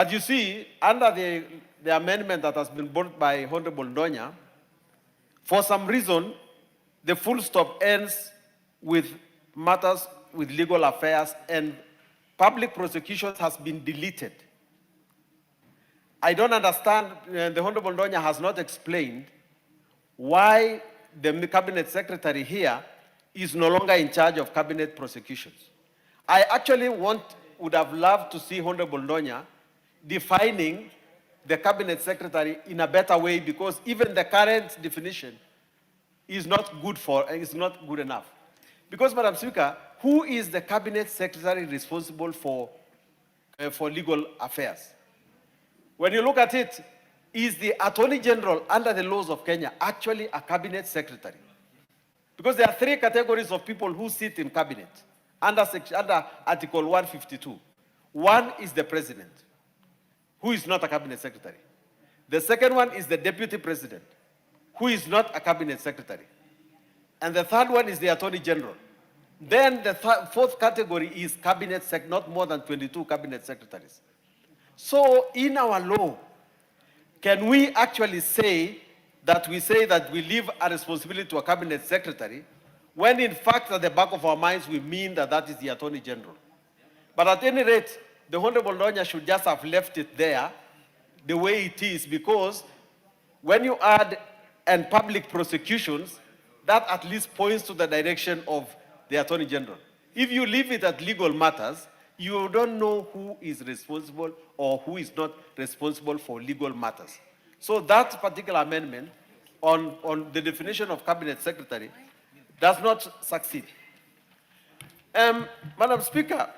But you see, under the amendment that has been brought by Honorable Ndonya, for some reason, the full stop ends with matters with legal affairs, and public prosecutions has been deleted. I don't understand, the Honorable Ndonya has not explained why the cabinet secretary here is no longer in charge of cabinet prosecutions. I actually would have loved to see Honorable Ndonya defining the cabinet secretary in a better way, because even the current definition is not good enough. Because, Madam Speaker, who is the cabinet secretary responsible for legal affairs? When you look at it, is the Attorney General under the laws of Kenya actually a cabinet secretary? Because there are three categories of people who sit in cabinet under Article 152. One is the president, who is not a cabinet secretary. The second one is the deputy president, who is not a cabinet secretary. And the third one is the Attorney General. Then the fourth category is cabinet not more than 22 cabinet secretaries. So in our law, can we actually say that we leave a responsibility to a cabinet secretary, when in fact at the back of our minds we mean that is the Attorney General? But at any rate, the Honorable Ndonya should just have left it there the way it is, because when you add and public prosecutions, that at least points to the direction of the Attorney General. If you leave it at legal matters, you don't know who is responsible or who is not responsible for legal matters. So that particular amendment on the definition of cabinet secretary does not succeed. Madam Speaker,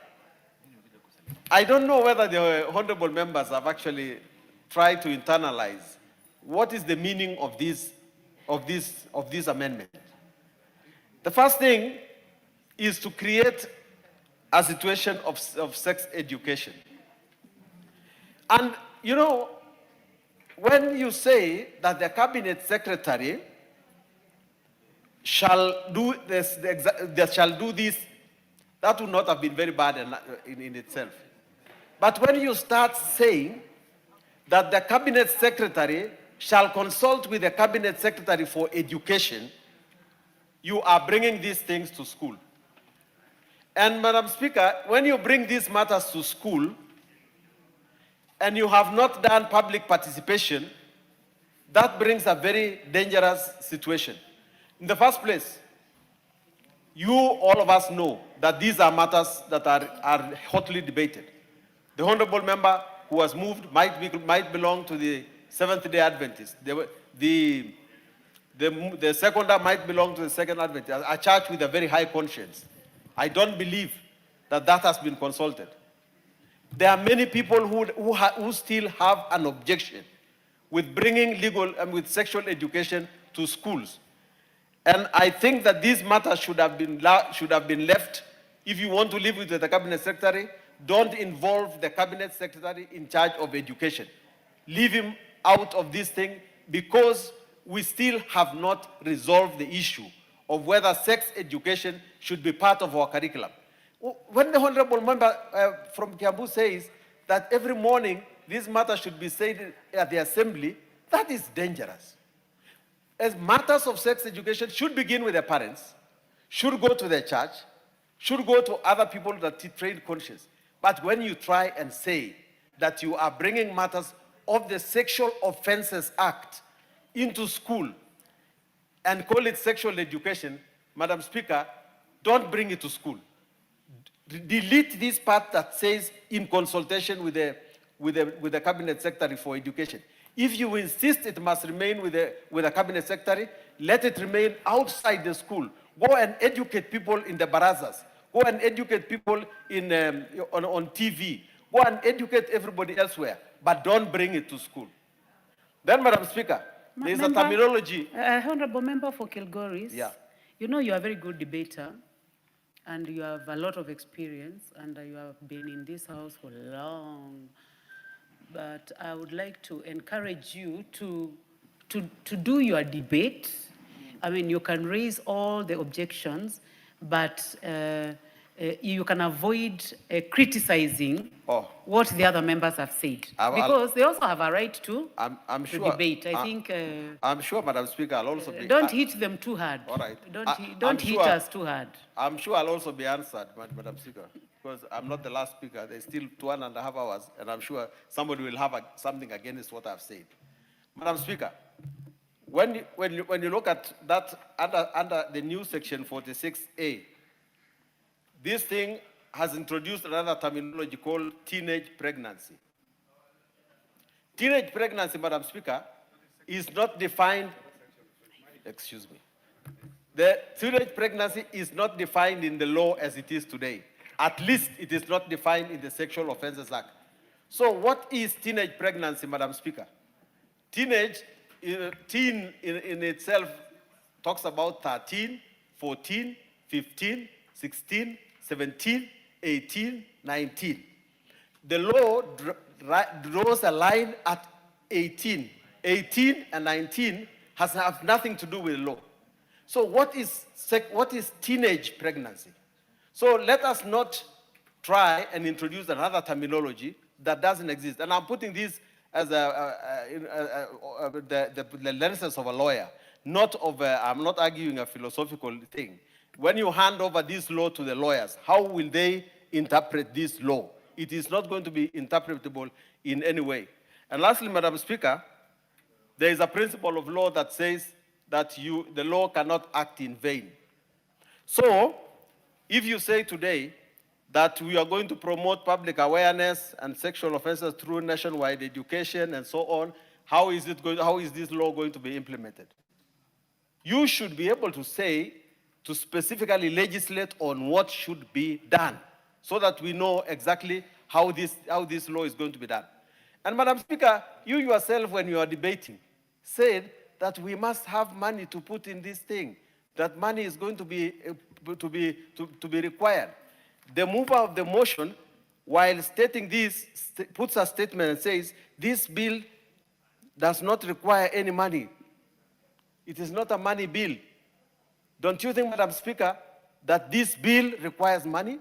I don't know whether the honorable members have actually tried to internalize what is the meaning of this amendment. The first thing is to create a situation of sex education. And you know, when you say that the cabinet secretary shall do this, that would not have been very bad in itself. But when you start saying that the cabinet secretary shall consult with the cabinet secretary for education, you are bringing these things to school. And Madam Speaker, when you bring these matters to school and you have not done public participation, that brings a very dangerous situation. In the first place, all of us know that these are matters that are hotly debated. The honorable member who was moved might belong to the Seventh-day Adventists. The seconder might belong to the Second Adventist, a church with a very high conscience. I don't believe that has been consulted. There are many people who still have an objection with bringing legal and with sexual education to schools. And I think that these matters should have been left. If you want to live with the cabinet secretary, don't involve the cabinet secretary in charge of education. Leave him out of this thing, because we still have not resolved the issue of whether sex education should be part of our curriculum. When the honorable member from Kiambu says that every morning this matter should be said at the assembly, that is dangerous. As matters of sex education should begin with the parents, should go to the church, should go to other people that train conscience. But when you try and say that you are bringing matters of the Sexual Offences Act into school and call it sexual education, Madam Speaker, don't bring it to school. Delete this part that says in consultation with the cabinet secretary for education. If you insist it must remain with the cabinet secretary, let it remain outside the school. Go and educate people in the barazas. Go and educate people on TV. Go and educate everybody elsewhere, but don't bring it to school. Then, Madam Speaker, there is a terminology. Honorable Member for Kilgoris, yeah. You know you are a very good debater, and you have a lot of experience, and you have been in this house for long. But I would like to encourage you to do your debate. I mean, you can raise all the objections, but you can avoid criticizing Oh. what the other members have said. Because they also have a right to debate. I think... I'm sure, Madam Speaker, I'll also be... Don't hit them too hard. All right. Don't hit us too hard. I'm sure I'll also be answered, Madam Speaker, because I'm not the last speaker. There's still 2.5 hours, and I'm sure somebody will have something against what I've said. Madam Speaker, when you look at that under the new section 46A, this thing has introduced another terminology called teenage pregnancy. Teenage pregnancy, Madam Speaker, is not defined, excuse me. The teenage pregnancy is not defined in the law as it is today. At least it is not defined in the Sexual Offences Act. So what is teenage pregnancy, Madam Speaker? Teen in itself talks about 13, 14, 15, 16, 17, 18, 19. The law draws a line at 18. 18 and 19 have nothing to do with law. So what is teenage pregnancy? So let us not try and introduce another terminology that doesn't exist. And I'm putting this as the lenses of a lawyer, not of I'm not arguing a philosophical thing. When you hand over this law to the lawyers, how will they interpret this law? It is not going to be interpretable in any way. And lastly, Madam Speaker, there is a principle of law that says that the law cannot act in vain. So, if you say today that we are going to promote public awareness and sexual offenses through nationwide education and so on, how is this law going to be implemented? You should be able to say, to specifically legislate on what should be done, so that we know exactly how this law is going to be done. And Madam Speaker, you yourself, when you are debating, said that we must have money to put in this thing, that money is going to be required. The mover of the motion, while stating this, puts a statement and says, this bill does not require any money. It is not a money bill. Don't you think, Madam Speaker, that this bill requires money?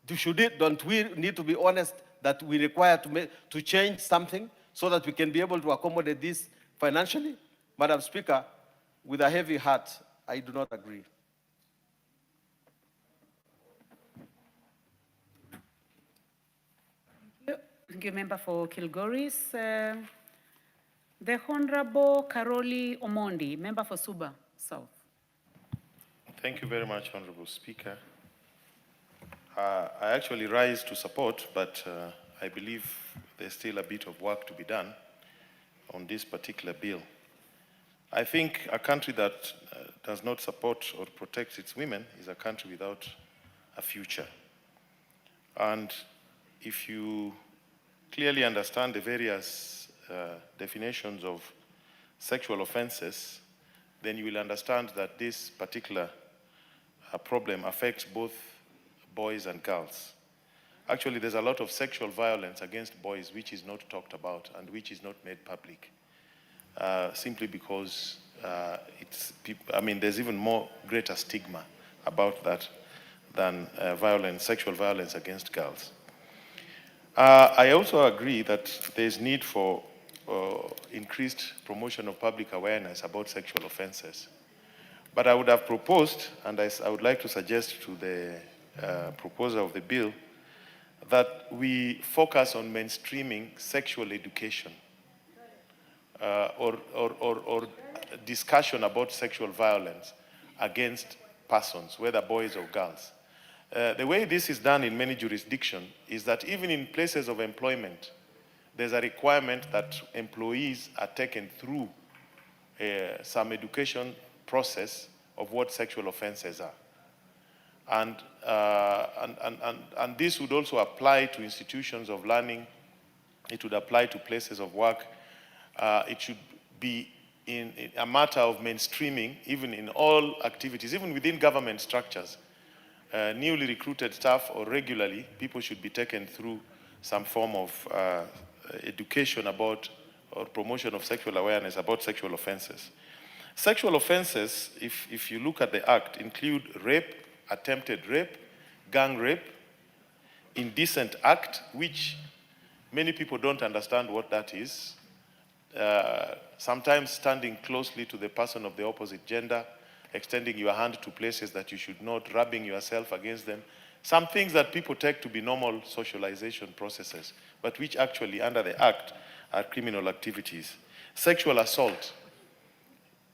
Don't we need to be honest that we require to change something so that we can be able to accommodate this financially? Madam Speaker, with a heavy heart, I do not agree. Thank you, Member for Kilgoris. The Honorable Karoli Omondi, Member for Suba South. Thank you very much, Honorable Speaker. I actually rise to support, but I believe there's still a bit of work to be done on this particular bill. I think a country that does not support or protect its women is a country without a future. And if you clearly understand the various definitions of sexual offenses, then you will understand that this particular problem affects both boys and girls. Actually, there's a lot of sexual violence against boys which is not talked about and which is not made public, simply because there's even more greater stigma about that than sexual violence against girls. I also agree that there's need for increased promotion of public awareness about sexual offenses. But I would have proposed, and I would like to suggest to the proposer of the bill, that we focus on mainstreaming sexual education or discussion about sexual violence against persons, whether boys or girls. The way this is done in many jurisdictions is that even in places of employment, there's a requirement that employees are taken through some education process of what sexual offenses are. And this would also apply to institutions of learning. It would apply to places of work. It should be in a matter of mainstreaming, even in all activities, even within government structures. Newly recruited staff or regularly, people should be taken through some form of education about or promotion of sexual awareness about sexual offenses. Sexual offenses, if you look at the Act, include rape, attempted rape, gang rape, indecent act, which many people don't understand what that is. Sometimes standing closely to the person of the opposite gender, extending your hand to places that you should not, rubbing yourself against them. Some things that people take to be normal socialization processes, but which actually under the act are criminal activities. Sexual assault,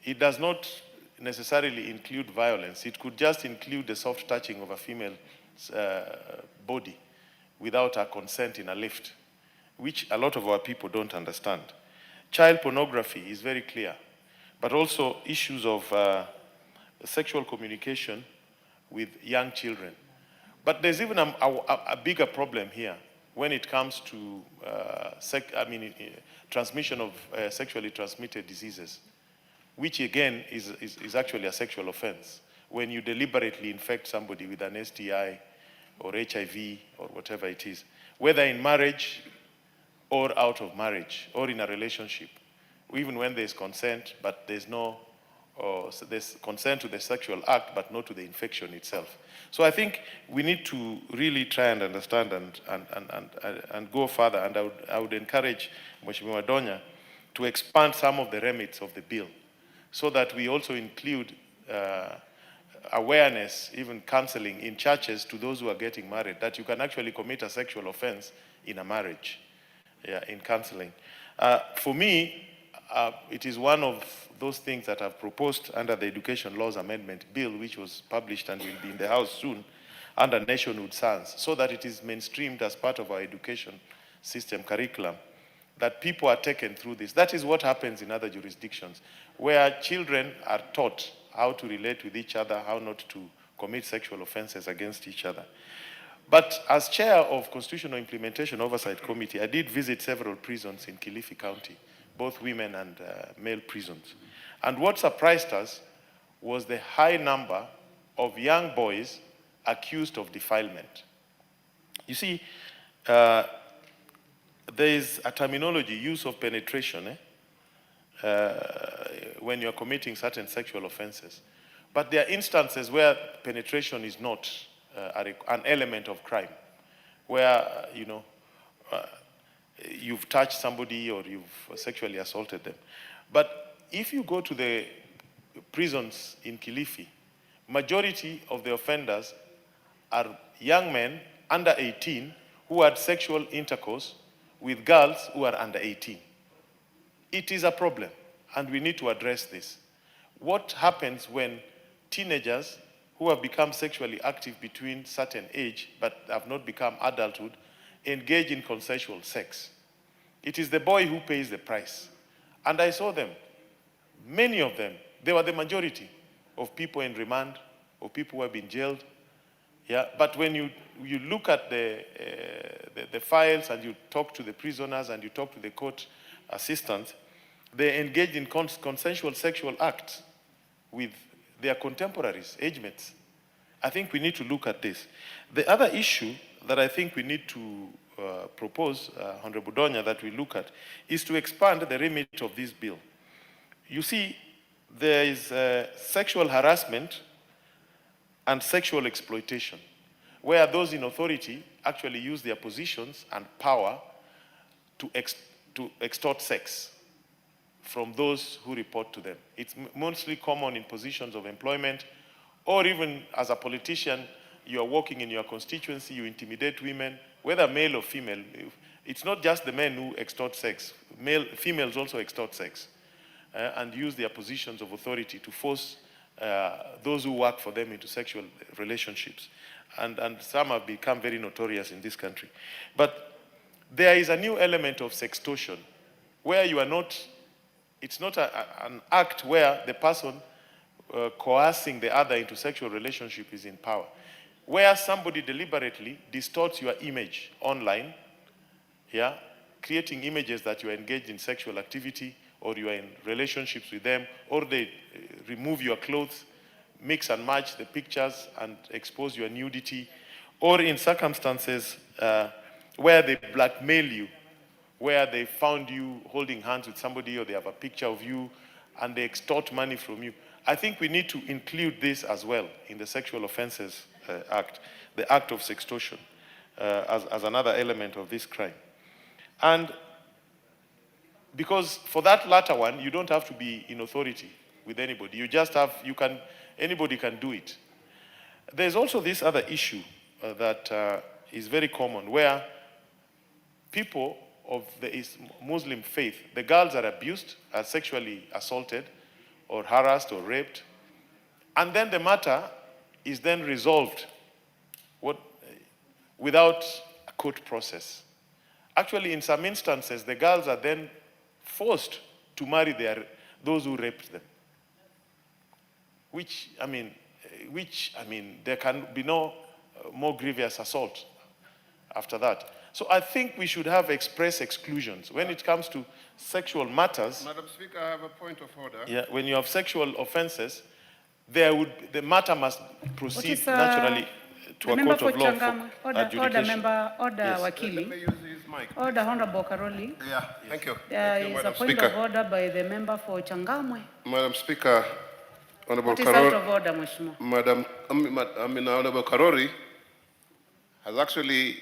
it does not necessarily include violence. It could just include the soft touching of a female's body without her consent in a lift, which a lot of our people don't understand. Child pornography is very clear, but also issues of sexual communication with young children. But there's even a bigger problem here when it comes to transmission of sexually transmitted diseases, which again is actually a sexual offense. When you deliberately infect somebody with an STI or HIV or whatever it is, whether in marriage or out of marriage or in a relationship, even when there's consent, but there's consent to the sexual act, but not to the infection itself. So I think we need to really try and understand and go further. And I would encourage Mheshimiwa Donya to expand some of the remits of the bill so that we also include awareness, even counseling in churches to those who are getting married, that you can actually commit a sexual offense in a marriage, in counseling. For me, it is one of those things that I've proposed under the Education Laws Amendment Bill, which was published and will be in the House soon, under nationhood science, so that it is mainstreamed as part of our education system curriculum, that people are taken through this. That is what happens in other jurisdictions, where children are taught how to relate with each other, how not to commit sexual offenses against each other. But as chair of Constitutional Implementation Oversight Committee, I did visit several prisons in Kilifi County, both women and male prisons. And what surprised us was the high number of young boys accused of defilement. You see, there is a terminology, use of penetration, when you're committing certain sexual offenses. But there are instances where penetration is not an element of crime, where, you've touched somebody or you've sexually assaulted them. But if you go to the prisons in Kilifi, majority of the offenders are young men under 18 who had sexual intercourse with girls who are under 18. It is a problem, and we need to address this. What happens when teenagers who have become sexually active between certain age but have not become adulthood engage in consensual sex? It is the boy who pays the price. And I saw them, many of them, they were the majority of people in remand, of people who have been jailed. Yeah, but when you look at the files and you talk to the prisoners and you talk to the court assistants, they engage in consensual sexual acts with their contemporaries, age mates. I think we need to look at this. The other issue that I think we need to propose, Honorable Donya, that we look at, is to expand the remit of this bill. You see, there is sexual harassment and sexual exploitation, where those in authority actually use their positions and power to extort sex from those who report to them. It's mostly common in positions of employment, or even as a politician, you are working in your constituency, you intimidate women, whether male or female. It's not just the men who extort sex. Females also extort sex and use their positions of authority to force those who work for them into sexual relationships. And some have become very notorious in this country. But there is a new element of sextortion, where you are not, it's not an act where the person coercing the other into sexual relationship is in power. Where somebody deliberately distorts your image online, yeah, creating images that you are engaged in sexual activity, or you are in relationships with them, or they remove your clothes, mix and match the pictures and expose your nudity, or in circumstances where they blackmail you, where they found you holding hands with somebody, or they have a picture of you and they extort money from you. I think we need to include this as well in the Sexual Offences Act. the act of sextortion as another element of this crime. And because for that latter one, you don't have to be in authority with anybody. You just have, anybody can do it. There's also this other issue that is very common, where people of the Muslim faith, the girls are abused, are sexually assaulted, or harassed, or raped, and then the matter is then resolved without a court process. Actually, in some instances, the girls are then forced to marry those who raped them. Which, there can be no more grievous assault after that. So I think we should have express exclusions when it comes to sexual matters. Madam Speaker, I have a point of order. Yeah, when you have sexual offenses, the matter must proceed naturally to a court of law for adjudication. Order, member, order, Yes. Wakili. Let me use his mic. Order, Honorable Karoli. Yeah, thank you. There is a Madam point Speaker. of order by the member for Changamwe. Madam Speaker, Honorable What is out of order, Mheshimiwa? Honorable Karori has actually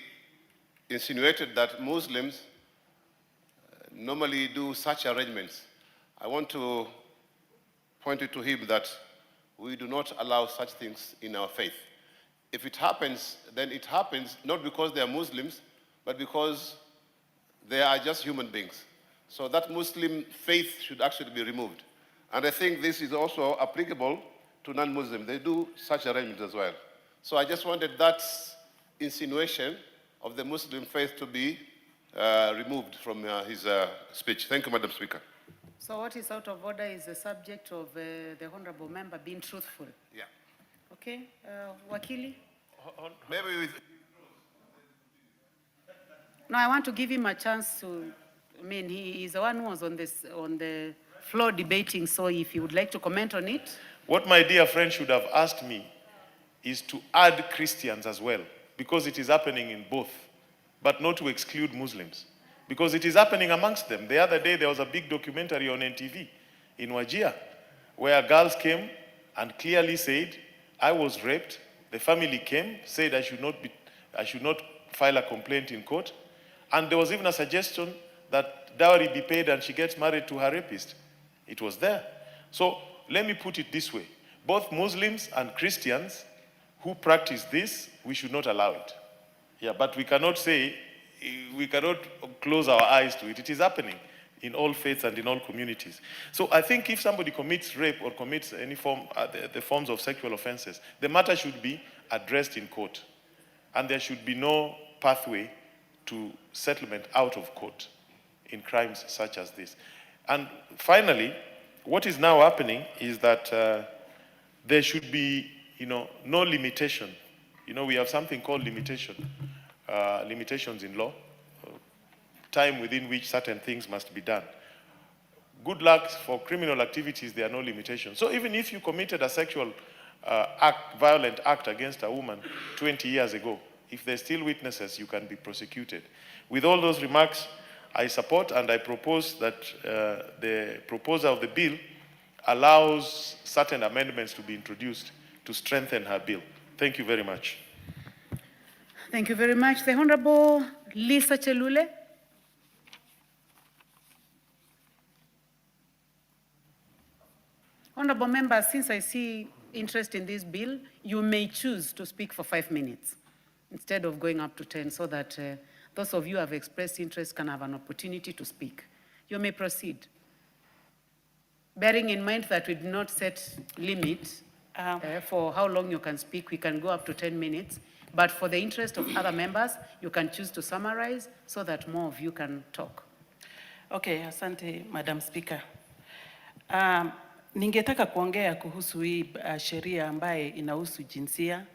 insinuated that Muslims normally do such arrangements. I want to point it to him that we do not allow such things in our faith. If it happens, then it happens not because they are Muslims, but because they are just human beings. So that Muslim faith should actually be removed. And I think this is also applicable to non-Muslims. They do such arrangements as well. So I just wanted that insinuation of the Muslim faith to be removed from his speech. Thank you, Madam Speaker. So what is out of order is the subject of the Honorable member being truthful. Yeah. Okay, Wakili? Maybe with... No, I want to give him a chance to, he is the one who was on the floor debating, so if you would like to comment on it. What my dear friend should have asked me is to add Christians as well, because it is happening in both, but not to exclude Muslims, because it is happening amongst them. The other day, there was a big documentary on NTV in Wajir, where girls came and clearly said, I was raped. The family came, said I should not file a complaint in court. And there was even a suggestion that dowry be paid and she gets married to her rapist. It was there. So let me put it this way. Both Muslims and Christians who practice this, we should not allow it. Yeah, but we cannot close our eyes to it. It is happening in all faiths and in all communities. So I think if somebody commits rape or commits any form, the forms of sexual offenses, the matter should be addressed in court. And there should be no pathway to settlement out of court in crimes such as this. And finally, what is now happening is that there should be, no limitation. We have something called limitations in law, time within which certain things must be done. Good luck for criminal activities, there are no limitations. So even if you committed a sexual violent act against a woman 20 years ago, if there's still witnesses, you can be prosecuted. With all those remarks, I support and I propose that the proposer of the bill allows certain amendments to be introduced to strengthen her bill. Thank you very much. Thank you very much. The Honorable Lisa Chelule. Honorable members, since I see interest in this bill, you may choose to speak for 5 minutes instead of going up to 10, so that those of you who have expressed interest can have an opportunity to speak. You may proceed. Bearing in mind that we did not set limit for how long you can speak, we can go up to 10 minutes. But for the interest of other members, you can choose to summarize so that more of you can talk. Okay, asante, Madam Speaker. Ningetaka kuongea kuhusu hii sheria ambaye inahusu jinsia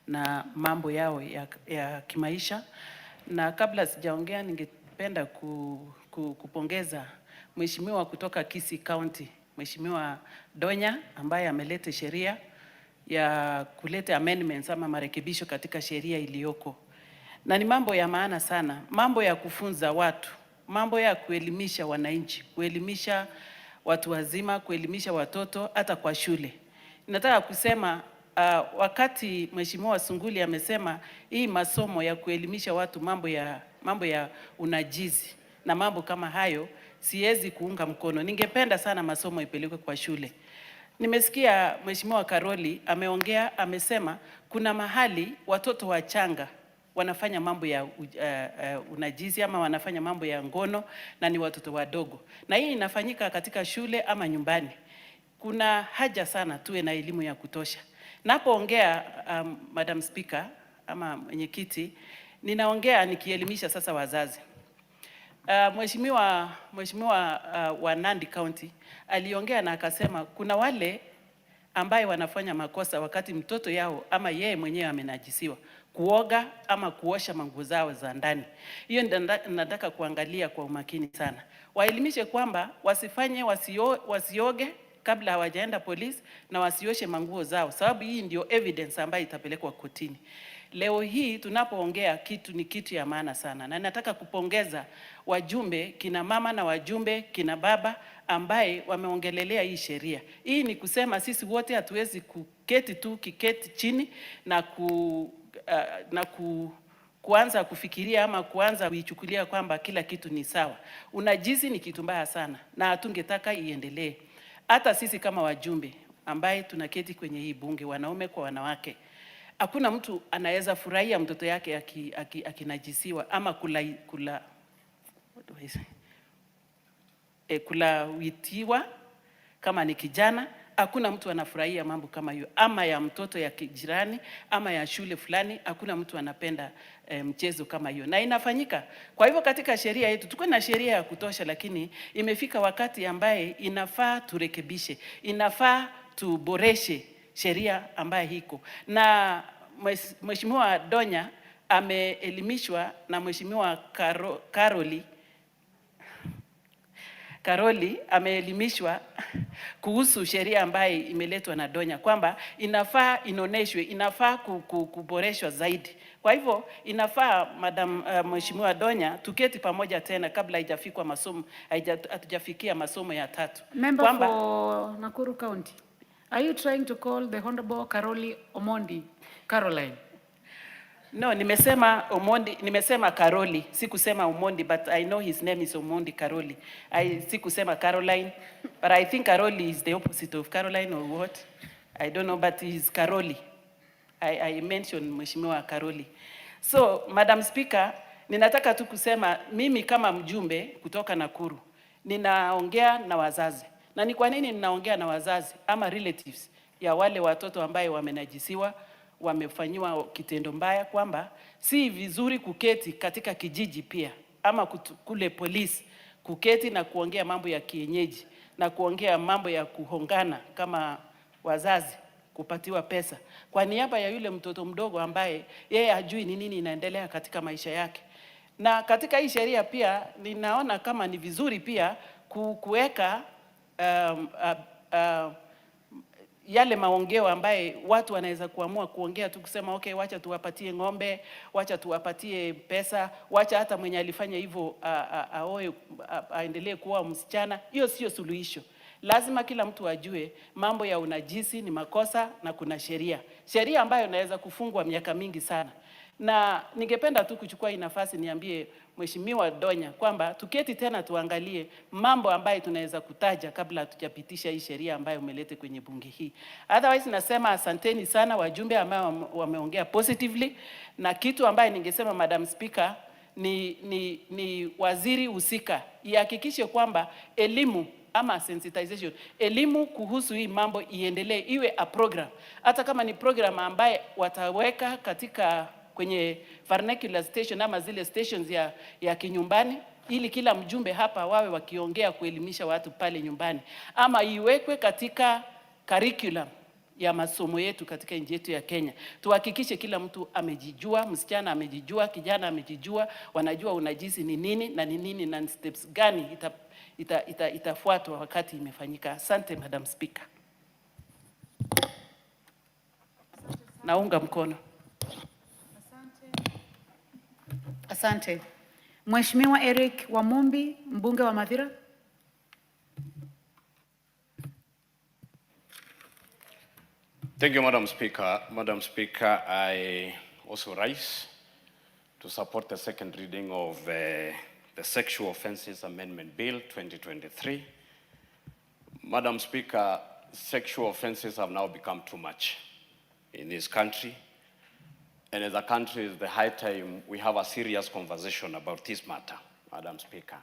na mambo yao ya kimaisha. Na kabla sijaongea, ningependa kupongeza Mheshimiwa kutoka Kisii County, Mheshimiwa Donya, ambaye ameleta sheria ya kuleta amendments ama marekebisho katika sheria iliyoko. Na ni mambo ya maana sana, mambo ya kufunza watu, mambo ya kuelimisha wananchi, kuelimisha watu wazima, kuelimisha watoto hata kwa shule. Nataka kusema wakati Mheshimiwa Sunguli amesema hii masomo ya kuelimisha watu mambo ya unajizi na mambo kama hayo, siwezi kuunga mkono. Ningependa sana masomo ipelekwe kwa shule. Nimesikia Mheshimiwa Karoli ameongea, amesema kuna mahali watoto wachanga wanafanya mambo ya unajizi ama wanafanya mambo ya ngono na ni watoto wadogo. Na hii inafanyika katika shule ama nyumbani. Kuna haja sana tuwe na elimu ya kutosha. Napoongea Madam Speaker ama mwenyekiti, ninaongea nikielimisha sasa wazazi. Mheshimiwa wa Nandi County aliongea na akasema kuna wale ambaye wanafanya makosa wakati mtoto yao ama yeye mwenyewe amenajisiwa, kuoga ama kuosha manguo zao za ndani. Hiyo nataka kuangalia kwa umakini sana. Waelimishe kwamba wasioge kabla hawajaenda polisi na wasioshe manguo zao, sababu hii ndio evidence ambayo itapelekwa kotini. Leo hii tunapoongea ni kitu ya maana sana, na nataka kupongeza wajumbe kina mama na wajumbe kina baba ambaye wameongelelea hii sheria. Hii ni kusema sisi wote hatuwezi kiketi chini na kuanza kufikiria ama kuanza kuichukulia kwamba kila kitu ni sawa. Unajizi ni kitu mbaya sana na hatungetaka iendelee. Hata sisi kama wajumbe ambaye tunaketi kwenye hii bunge, wanaume kwa wanawake, hakuna mtu anaweza furahia mtoto yake akinajisiwa ama kulawitiwa kama ni kijana. Hakuna mtu anafurahia mambo kama hiyo, ama ya mtoto ya kijirani ama ya shule fulani. Hakuna mtu anapenda mchezo kama hiyo, na inafanyika. Kwa hivyo katika sheria yetu tuko na sheria ya kutosha, lakini imefika wakati ambaye inafaa turekebishe, inafaa tuboreshe sheria ambaye hiko. Na Mheshimiwa Donya ameelimishwa na Mheshimiwa Karoli ameelimishwa kuhusu sheria ambaye imeletwa na Donya kwamba inafaa inoneshwe, inafaa kuboreshwa zaidi. Kwa hivyo inafaa Mheshimiwa Donya tuketi pamoja tena kabla haijafikwa masomo, hatujafikia masomo ya 3. Member for Nakuru County, are you trying to call the Honorable Karoli Omondi Caroline? No, nimesema Omondi, nimesema Karoli, sikusema Omondi, but I know his name is Omondi Karoli. Sikusema Caroline, but I think Karoli is the opposite of Caroline or what? I don't know, but he's Karoli. I mentioned Mheshimiwa Karoli. So, Madam Speaker, ninataka tu kusema mimi kama mjumbe kutoka Nakuru, ninaongea na wazazi. Na ni kwa nini ninaongea na wazazi ama relatives ya wale watoto ambaye wamenajisiwa, wamefanyiwa kitendo mbaya, kwamba si vizuri kuketi katika kijiji pia ama kule polisi kuketi na kuongea mambo ya kienyeji na kuongea mambo ya kuhongana kama wazazi, kupatiwa pesa kwa niaba ya yule mtoto mdogo ambaye yeye hajui ni nini inaendelea katika maisha yake. Na katika hii sheria pia ninaona kama ni vizuri pia kuweka yale maongeo ambaye watu wanaweza kuamua kuongea tu kusema okay, wacha tuwapatie ng'ombe, wacha tuwapatie pesa, wacha hata mwenye alifanya hivyo aendelee kuwa msichana. Hiyo sio suluhisho. Lazima kila mtu ajue mambo ya unajisi ni makosa na kuna sheria ambayo inaweza kufungwa miaka mingi sana. Na ningependa tu kuchukua hii nafasi niambie Mheshimiwa Donya kwamba tuketi tena tuangalie mambo ambayo tunaweza kutaja kabla hatujapitisha hii sheria ambayo umelete kwenye bunge hii. Otherwise nasema asanteni sana wajumbe ambao wameongea positively, na kitu ambaye ningesema Madam Speaker ni waziri husika ihakikishe kwamba elimu ama sensitization, elimu kuhusu hii mambo iendelee, iwe a program. Hata kama ni program ambaye wataweka kwenye vernacular station ama zile stations ya kinyumbani, ili kila mjumbe hapa wawe wakiongea kuelimisha watu pale nyumbani, ama iwekwe katika curriculum ya masomo yetu katika nchi yetu ya Kenya. Tuhakikishe kila mtu amejijua, msichana amejijua, kijana amejijua, wanajua unajisi ni nini na ni nini na steps gani itafuatwa wakati imefanyika. Asante Madam Speaker. Naunga mkono. Asante. Mheshimiwa Eric Wamumbi, mbunge wa Mathira. Thank you, Madam Speaker. Madam Speaker, I also rise to support the second reading of the Sexual Offences Amendment Bill 2023. Madam Speaker, sexual offences have now become too much in this country. And as a country, it's the high time we have a serious conversation about this matter, Madam Speaker.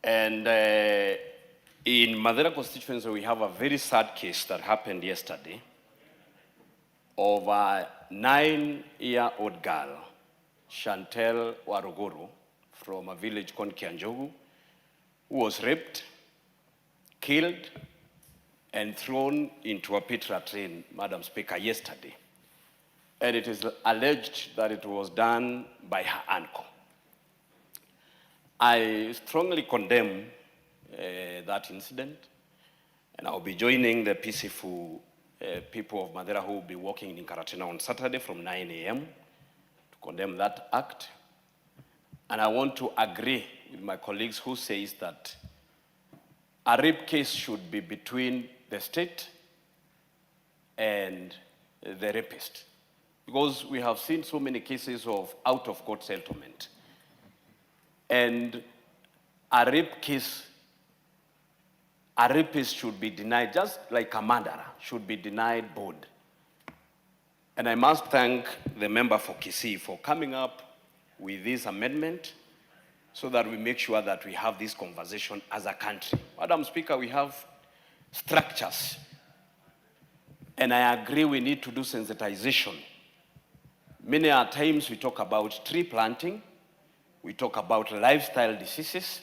And in Madera constituency, we have a very sad case that happened yesterday of a 9-year-old girl, Chantel Waruguru, from a village called Kianjogu, who was raped, killed, and thrown into a Petra train, Madam Speaker, yesterday. And it is alleged that it was done by her uncle. I strongly condemn that incident, and I'll be joining the peaceful people of Madera who will be walking in Karatina on Saturday from 9 a.m. to condemn that act. And I want to agree with my colleagues who says that a rape case should be between the state and the rapist, because we have seen so many cases of out-of-court settlement. And a rape case, a rapist should be denied, just like a murderer should be denied board. And I must thank the member for Kisii for coming up with this amendment so that we make sure that we have this conversation as a country. Madam Speaker, we have structures. And I agree we need to do sensitization. Many times we talk about tree planting, we talk about lifestyle diseases,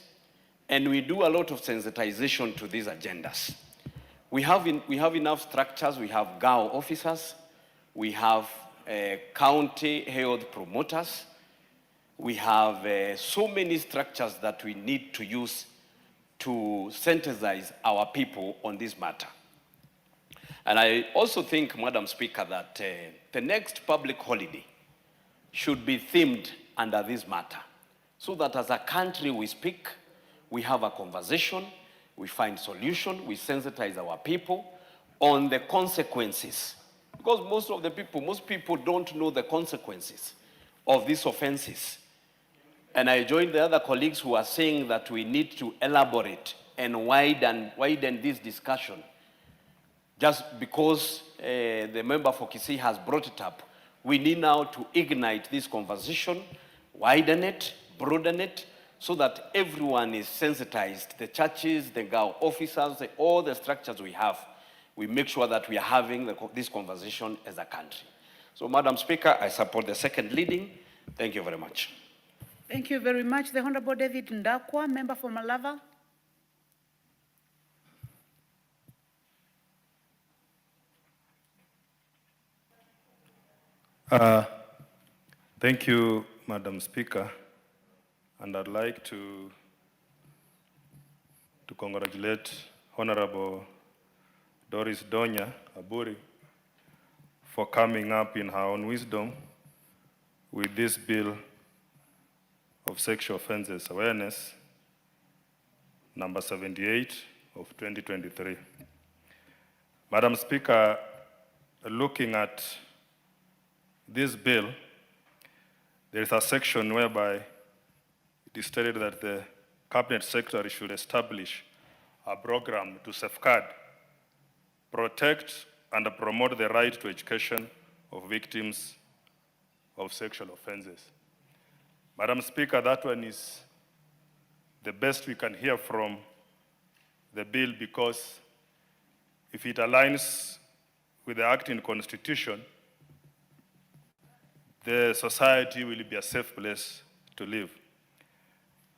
and we do a lot of sensitization to these agendas. We have enough structures. We have GAO officers, we have county health promoters, we have so many structures that we need to use to sensitize our people on this matter. And I also think, Madam Speaker, that the next public holiday should be themed under this matter, so that as a country we speak, we have a conversation, we find solution, we sensitize our people on the consequences. Because most people don't know the consequences of these offenses. And I join the other colleagues who are saying that we need to elaborate and widen this discussion. Just because the member for Kisii has brought it up, we need now to ignite this conversation, widen it, broaden it, so that everyone is sensitized. The churches, the GAO officers, all the structures we have, we make sure that we are having this conversation as a country. So, Madam Speaker, I support the second reading. Thank you very much. Thank you very much. The Honorable David Ndakwa, member for Malava. Thank you, Madam Speaker, and I'd like to congratulate Honorable Doris Donya Aburi for coming up in her own wisdom with this bill of sexual offences awareness, number 78 of 2023. Madam Speaker, looking at this bill, there is a section whereby it is stated that the Cabinet Secretary should establish a program to safeguard, protect, and promote the right to education of victims of sexual offenses. Madam Speaker, that one is the best we can hear from the bill, because if it aligns with the acting constitution, the society will be a safe place to live.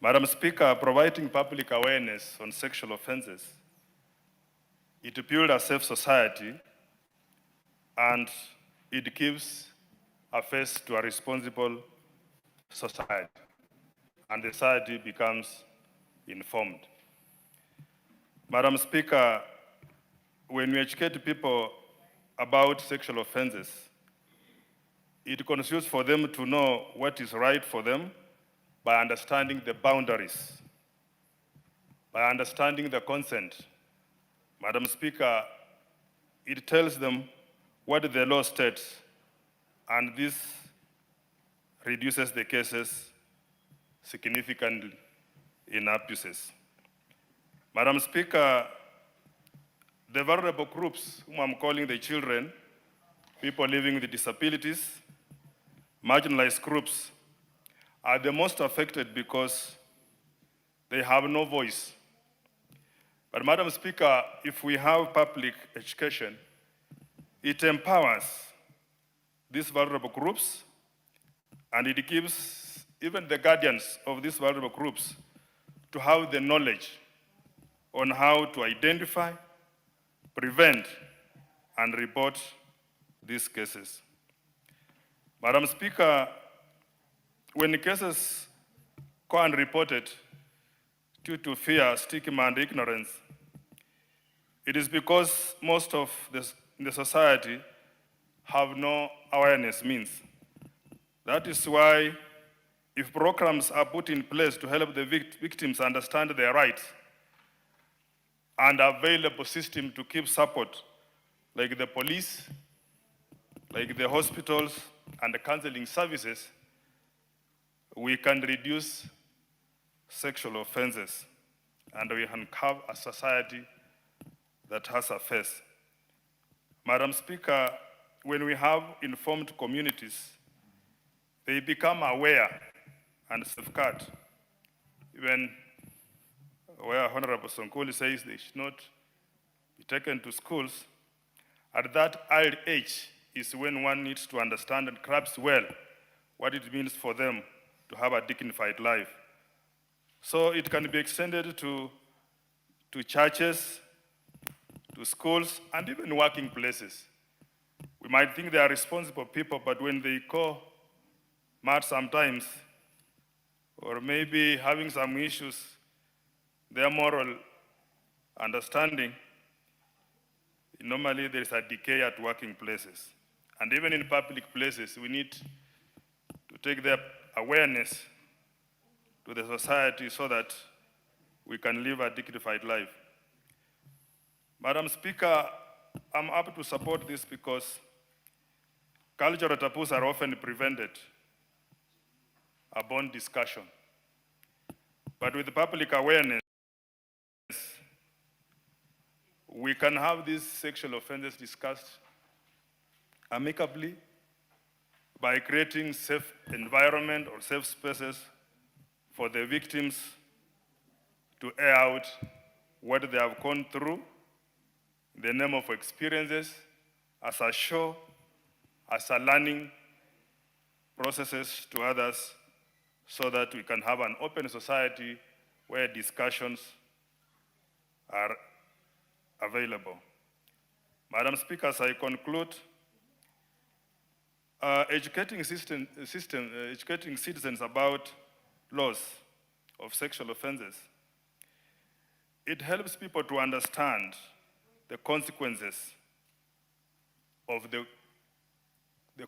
Madam Speaker, providing public awareness on sexual offenses, it builds a safe society and it gives a face to a responsible society, and the society becomes informed. Madam Speaker, when we educate people about sexual offenses, it constitutes for them to know what is right for them by understanding the boundaries, by understanding the consent. Madam Speaker, it tells them what the law states, and this reduces the cases significantly in abuses. Madam Speaker, the vulnerable groups, whom I'm calling the children, people living with disabilities, marginalized groups, are the most affected because they have no voice. But Madam Speaker, if we have public education, it empowers these vulnerable groups, and it gives even the guardians of these vulnerable groups to have the knowledge on how to identify, prevent, and report these cases. Madam Speaker, when cases go unreported due to fear, stigma, and ignorance, it is because most of the society have no awareness means. That is why if programs are put in place to help the victims understand their rights and available system to keep support, like the police, like the hospitals and the counseling services, we can reduce sexual offenses and we can have a society that has a face. Madam Speaker, when we have informed communities, they become aware and safeguard. Even where Honorable Sonkoli says they should not be taken to schools, at that early age is when one needs to understand and grasp well what it means for them to have a dignified life. So it can be extended to churches, to schools, and even working places. We might think they are responsible people, but when they go mad sometimes, or maybe having some issues, their moral understanding, normally there is a decay at working places. And even in public places, we need to take their awareness to the society so that we can live a dignified life. Madam Speaker, I'm up to support this because cultural taboos are often prevented upon discussion. But with public awareness, we can have these sexual offenses discussed amicably by creating safe environment or safe spaces for the victims to air out what they have gone through in the name of experiences as a show, as a learning processes to others, so that we can have an open society where discussions are available. Madam Speaker, as I conclude, educating citizens about laws of sexual offenses, it helps people to understand the consequences of the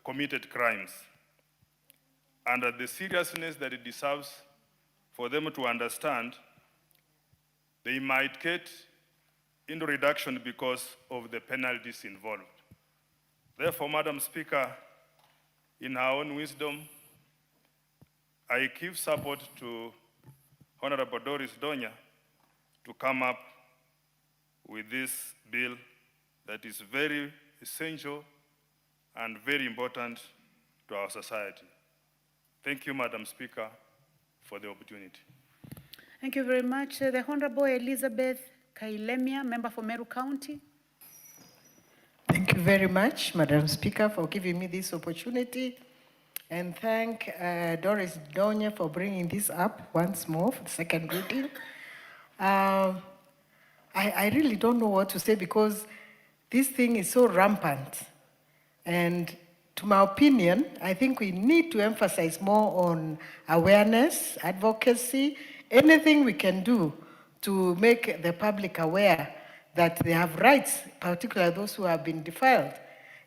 committed crimes and the seriousness that it deserves for them to understand. They might get into reduction because of the penalties involved. Therefore, Madam Speaker, in her own wisdom, I give support to Honorable Doris Donya to come up with this bill that is very essential and very important to our society. Thank you, Madam Speaker, for the opportunity. Thank you very much. The Honorable Elizabeth Kailemia, member for Meru County. Thank you very much, Madam Speaker, for giving me this opportunity. And thank Doris Donya for bringing this up once more for the second reading. I really don't know what to say because this thing is so rampant. And to my opinion, I think we need to emphasize more on awareness, advocacy, anything we can do to make the public aware that they have rights, particularly those who have been defiled.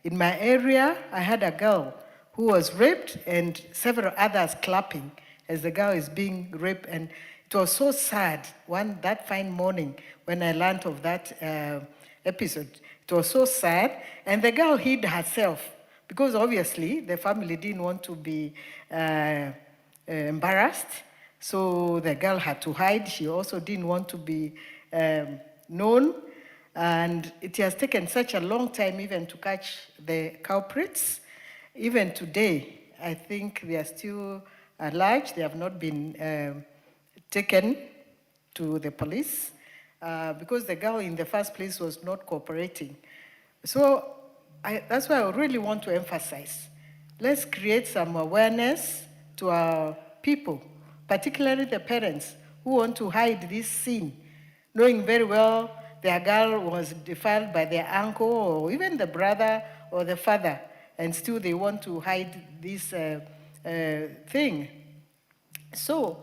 In my area, I had a girl who was raped and several others clapping as the girl is being raped. And It was so sad that fine morning when I learned of that episode. It was so sad, and the girl hid herself because obviously the family didn't want to be embarrassed. So the girl had to hide. She also didn't want to be known. And it has taken such a long time even to catch the culprits. Even today, I think they are still at large. They have not been taken to the police because the girl in the first place was not cooperating. So that's why I really want to emphasize. Let's create some awareness to our people, particularly the parents who want to hide this sin, knowing very well their girl was defiled by their uncle or even the brother or the father, and still they want to hide this thing. So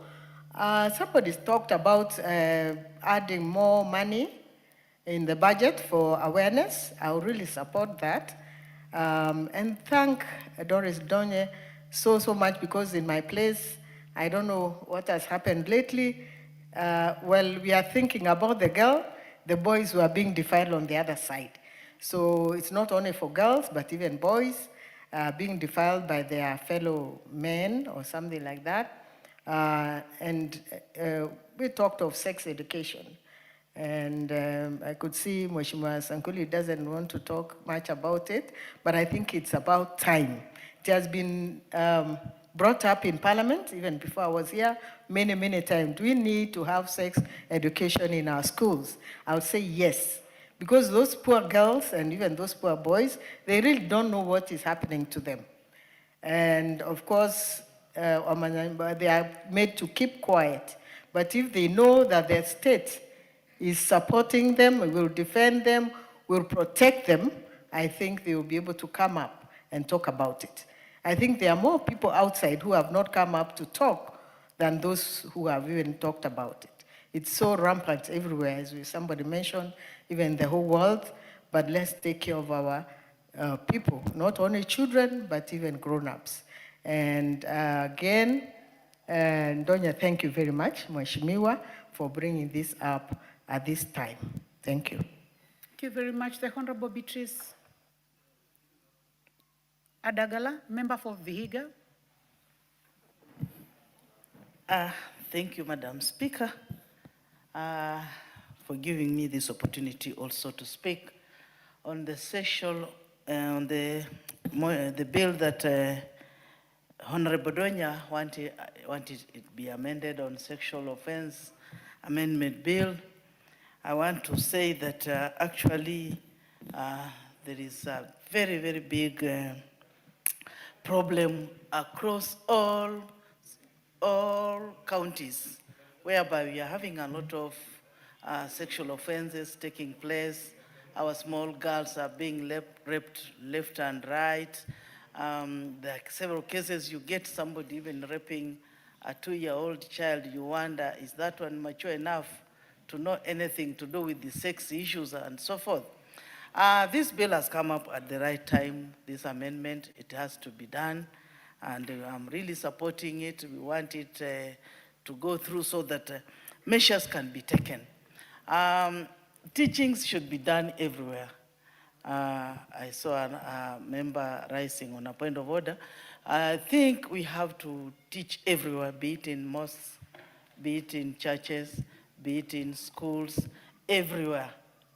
somebody talked about adding more money in the budget for awareness. I would really support that. And thank Doris Donye so much, because in my place, I don't know what has happened lately. Well, we are thinking about the girl, the boys who are being defiled on the other side. So it's not only for girls, but even boys being defiled by their fellow men or something like that. And we talked of sex education. And I could see Mheshimiwa Sankuli doesn't want to talk much about it, but I think it's about time. It has been brought up in Parliament, even before I was here, many times. Do we need to have sex education in our schools? I would say yes, because those poor girls and even those poor boys, they really don't know what is happening to them. And of course, they are made to keep quiet. But if they know that their state is supporting them, will defend them, will protect them, I think they will be able to come up and talk about it. I think there are more people outside who have not come up to talk than those who have even talked about it. It's so rampant everywhere, as somebody mentioned, even the whole world. But let's take care of our people, not only children, but even grown-ups. And again, Donya, thank you very much, Mheshimiwa, for bringing this up at this time. Thank you. Thank you very much. The Honorable Beatrice Adagala, member for Vihiga. Thank you, Madam Speaker, for giving me this opportunity also to speak on the sexual, on the bill that Honorable Donya wanted it be amended on sexual offense amendment bill. I want to say that actually there is a very big problem across all counties, whereby we are having a lot of sexual offenses taking place. Our small girls are being raped left and right. There are several cases you get somebody even raping a 2-year-old child. You wonder, is that one mature enough to know anything to do with the sex issues and so forth? This bill has come up at the right time, this amendment. It has to be done, and I'm really supporting it. We want it to go through so that measures can be taken. Teachings should be done everywhere. I saw a member rising on a point of order. I think we have to teach everywhere, be it in mosques, be it in churches, be it in schools, everywhere.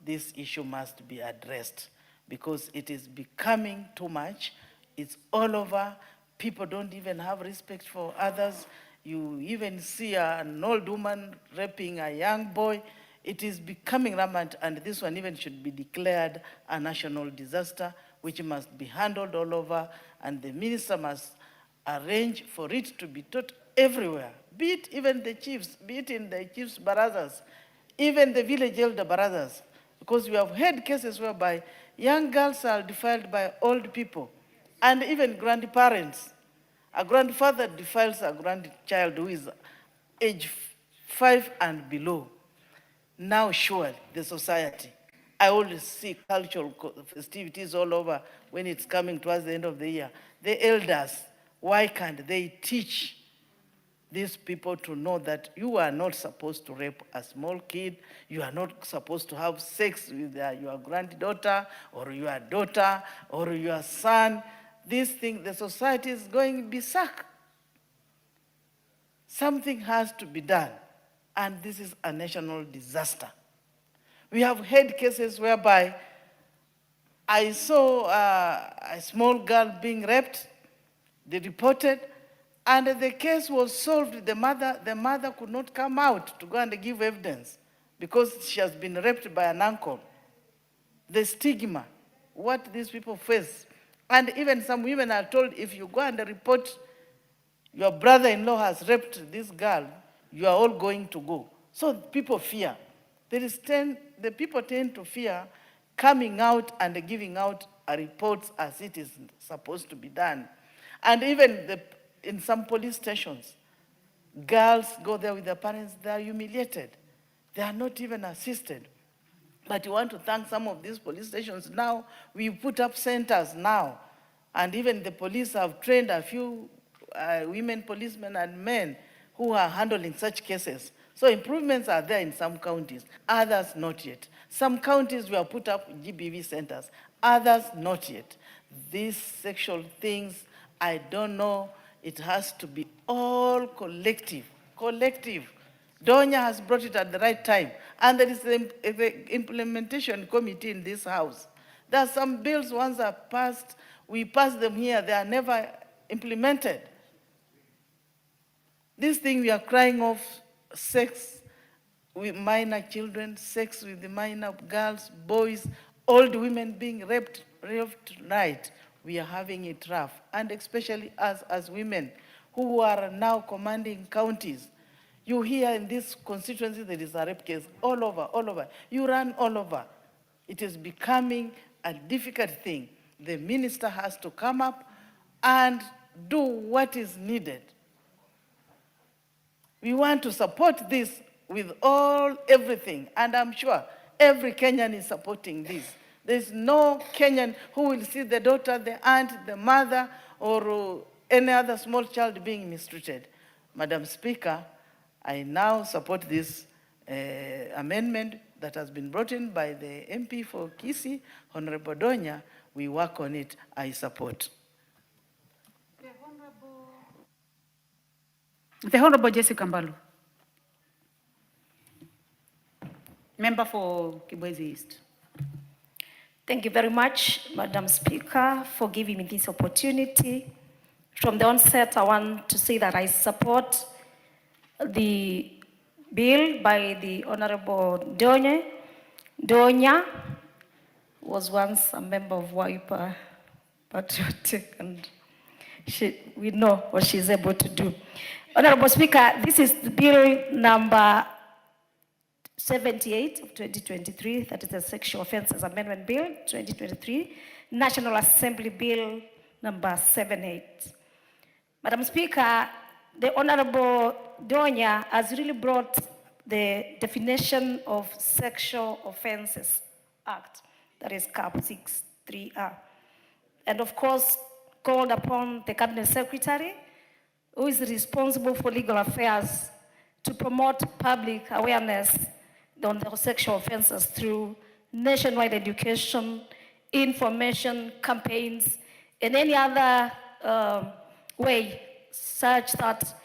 This issue must be addressed because it is becoming too much. It's all over. People don't even have respect for others. You even see an old woman raping a young boy. It is becoming rampant, and this one even should be declared a national disaster, which must be handled all over, and the minister must arrange for it to be taught everywhere, be it even the chiefs, be it in the chiefs' barazas, even the village elder barazas, because we have had cases whereby young girls are defiled by old people, and even grandparents. A grandfather defiles a grandchild who is age 5 and below. Now, surely, the society, I always see cultural festivities all over when it's coming towards the end of the year. The elders, why can't they teach these people to know that you are not supposed to rape a small kid. You are not supposed to have sex with your granddaughter or your daughter or your son. This thing, the society is going berserk. Something has to be done, and this is a national disaster. We have had cases whereby I saw a small girl being raped. They reported, and the case was solved. The mother could not come out to go and give evidence because she has been raped by an uncle. The stigma, what these people face. And even some women are told, if you go and report your brother-in-law has raped this girl, you are all going to go. So people fear. The people tend to fear coming out and giving out reports as it is supposed to be done. And even in some police stations, girls go there with their parents, they are humiliated. They are not even assisted. But we want to thank some of these police stations now. We put up centers now. And even the police have trained a few women policemen and men who are handling such cases. So improvements are there in some counties, others not yet. Some counties we have put up GBV centers, others not yet. These sexual things, I don't know, it has to be all collective. Donya has brought it at the right time, and there is the implementation committee in this house. There are some bills, once are passed, we pass them here, they are never implemented. This thing we are crying of, sex with minor children, sex with the minor girls, boys, old women being raped right. We are having it rough, and especially us as women who are now commanding counties. You hear in this constituency there is a rape case all over. You run all over. It is becoming a difficult thing. The minister has to come up and do what is needed. We want to support this with everything, and I'm sure every Kenyan is supporting this. There's no Kenyan who will see the daughter, the aunt, the mother, or any other small child being mistreated. Madam Speaker, I now support this amendment that has been brought in by the MP for Kisii, Honorable Donya. We work on it, I support. The Honorable Jessica Mbalu. Member for Kibwezi East. Thank you very much, Madam Speaker, for giving me this opportunity. From the onset, I want to say that I support the bill by the Honorable Donya. Donya was once a member of Wiper Patriotic, and we know what she's able to do. Honorable Speaker, this is the bill number 78 of 2023, that is the Sexual Offences Amendment Bill 2023, National Assembly Bill number 78. Madam Speaker, the Honorable Donya has really brought the definition of Sexual Offences Act, that is CAP 63R, and of course called upon the Cabinet Secretary, who is responsible for legal affairs, to promote public awareness on the sexual offenses through nationwide education, information, campaigns, and any other way such that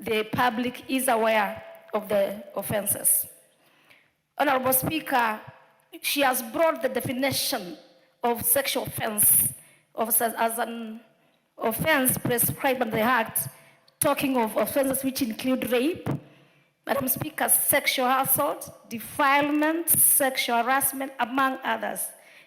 the public is aware of the offenses. Honorable Speaker, she has brought the definition of sexual offense as an offense prescribed by the Act, talking of offenses which include rape, Madam Speaker, sexual assault, defilement, sexual harassment, among others.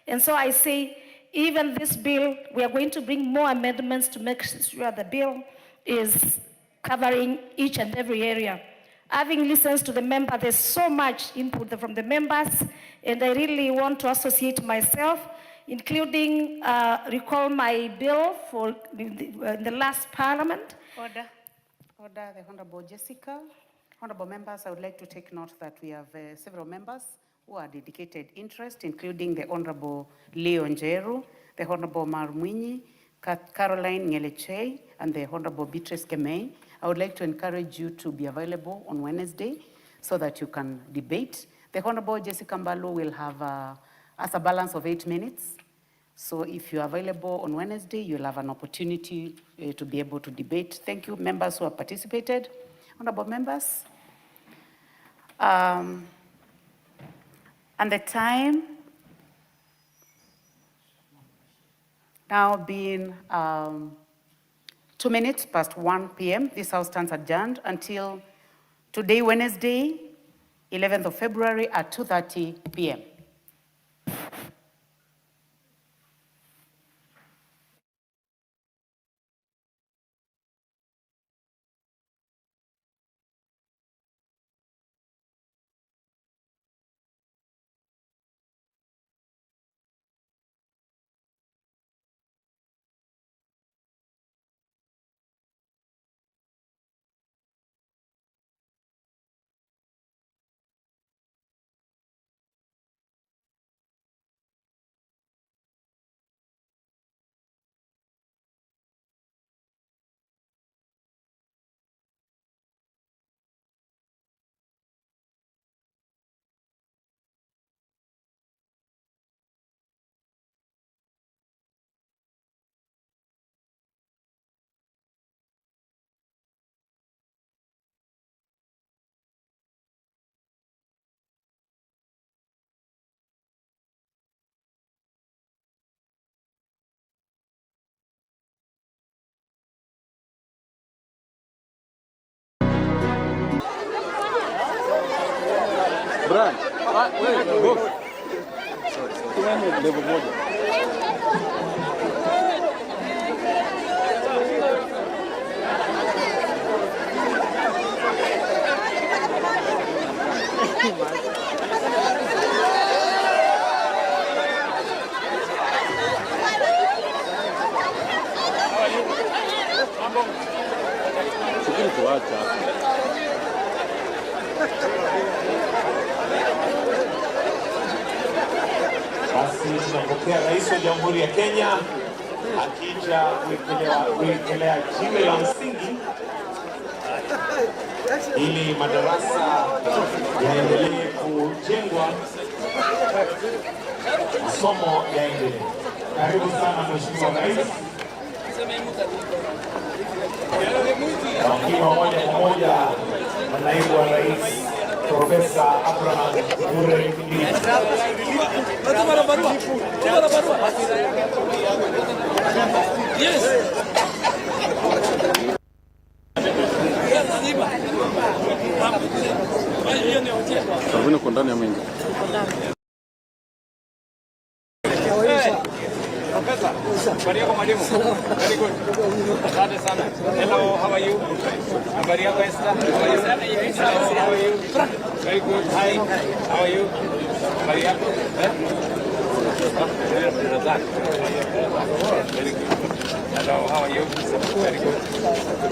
And so I say, even this bill, we are going to bring more amendments to make sure the bill is covering each and every area. Having listened to the member, there's so much input from the members, and I really want to associate myself, including recall my bill for in the last parliament. Order, the Honorable Jessica. Honorable members, I would like to take note that we have several members who are dedicated interest, including the Honorable Leo Njeru, the Honorable Marmwinyi, Caroline Ngelechei, and the Honorable Beatrice Kemei. I would like to encourage you to be available on Wednesday so that you can debate. The Honorable Jessica Mbalo will have as a balance of 8 minutes. So if you're available on Wednesday, you'll have an opportunity to be able to debate. Thank you, members who have participated. Honorable members. And the time now being 2 minutes past 1 p.m. This House stands adjourned until today, Wednesday, 11th of February at 2:30 p.m. Brian, wait, go. Level moja. Sikili tuacha. Basi tunapokea Rais wa Jamhuri ya Kenya akija kuwekelea jiwe la msingi ili madarasa yaendelee kujengwa, masomo yaendelee. Karibu sana Mheshimiwa Rais. Wakiwa moja kwa moja na Naibu wa Rais Profesa Abraham Mure. Yes. Karibuni kwa ndani ya mwingi. Professor, habari yako mwalimu? Very good. Asante sana. Hello, how are you? Habari yako Esther? How are you? Hello, how are you? Very good. Hi. How are you? Habari yako? Very good. Hello, how are you? Very good.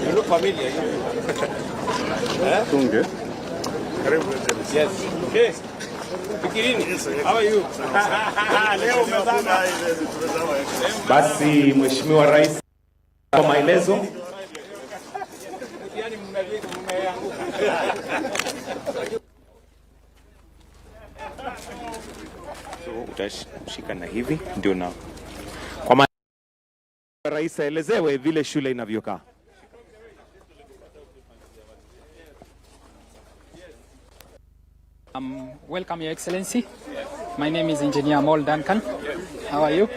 You look familiar. Tunge. Karibu. Yes. Okay. How are you? Leo umezama. Basi Mheshimiwa Rais kwa maelezo. So utashika na hivi ndio na. Kwa maana Rais aelezewe vile shule inavyokaa. Welcome, Your Excellency. My name is Engineer Mol Duncan. How are you?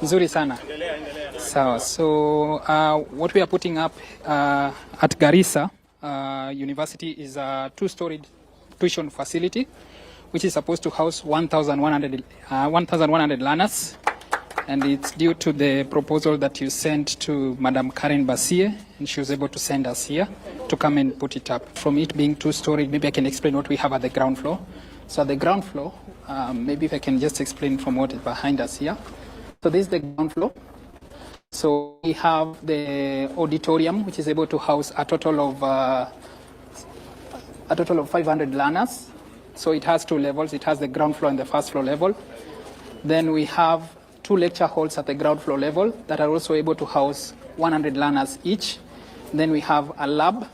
Nzuri sana. So what we are putting up at Garissa University is a two-story tuition facility, which is supposed to house 1,100 learners. And it's due to the proposal that you sent to Madam Karen Basie, and she was able to send us here to come and put it up. From it being two-story, maybe I can explain what we have at the ground floor. So at the ground floor, maybe if I can just explain from what is behind us here. So this is the ground floor. So we have the auditorium, which is able to house a total of 500 learners. So it has two levels. It has the ground floor and the first floor level. Then we have 2 lecture halls at the ground floor level that are also able to house 100 learners each. Then we have a lab,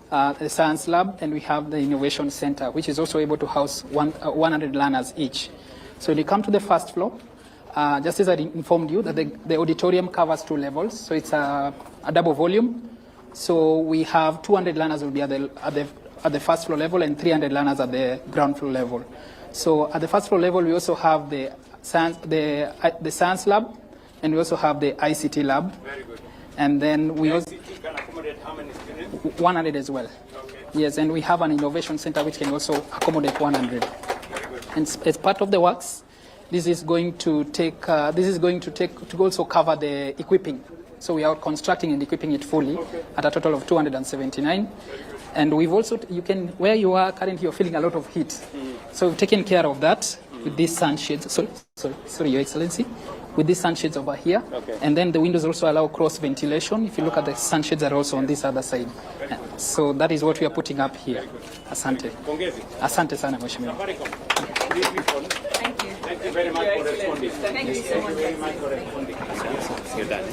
the science lab, and we have the innovation center, which is also able to house 100 learners each. So when you come to the first floor, just as I informed you that the auditorium covers 2 levels, so it's a double volume. So we have 200 learners will be at the first floor level and 300 learners at the ground floor level. So at the first floor level, we also have the science lab, and we also have the ICT lab. Very good. And then we also ICT can accommodate how many students? 100 as well. Okay. Yes, and we have an innovation center which can also accommodate 100. And as part of the works, this is going to also cover the equipping. So we are constructing and equipping it fully at a total of 279. And we've also, where you are currently, you're feeling a lot of heat. So we've taken care of that with these sunshades. Sorry, Your Excellency. With these sunshades over here. Okay. And then the windows also allow cross ventilation. If you look at the sunshades are also on this other side. So that is what we are putting up here. Asante. Asante sana, Mheshimiwa. Thank you. Thank you very much for responding. Thank you so much. Very much for responding. You're done.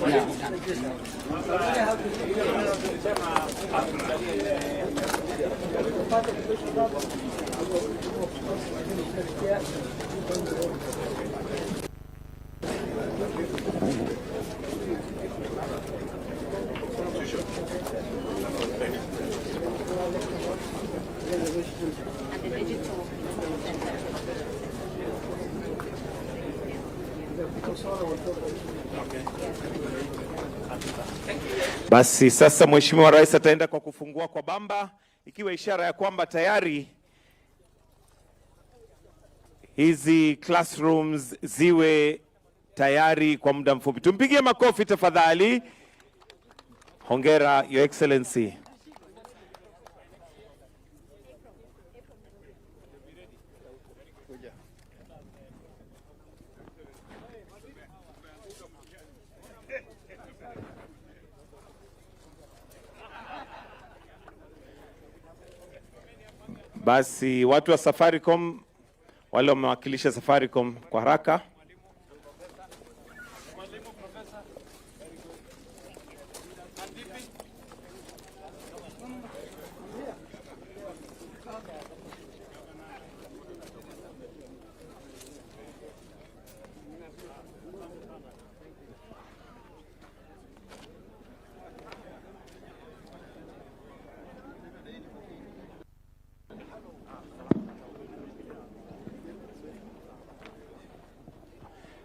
Basi sasa Mheshimiwa Rais ataenda kwa kufungua kwa bamba, ikiwa ishara ya kwamba tayari hizi classrooms ziwe tayari kwa muda mfupi. Tumpigie makofi tafadhali. Hongera Your Excellency. Basi watu wa Safaricom, wale wamewakilisha Safaricom kwa haraka.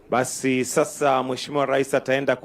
Basi sasa Mheshimiwa Rais ataenda kwa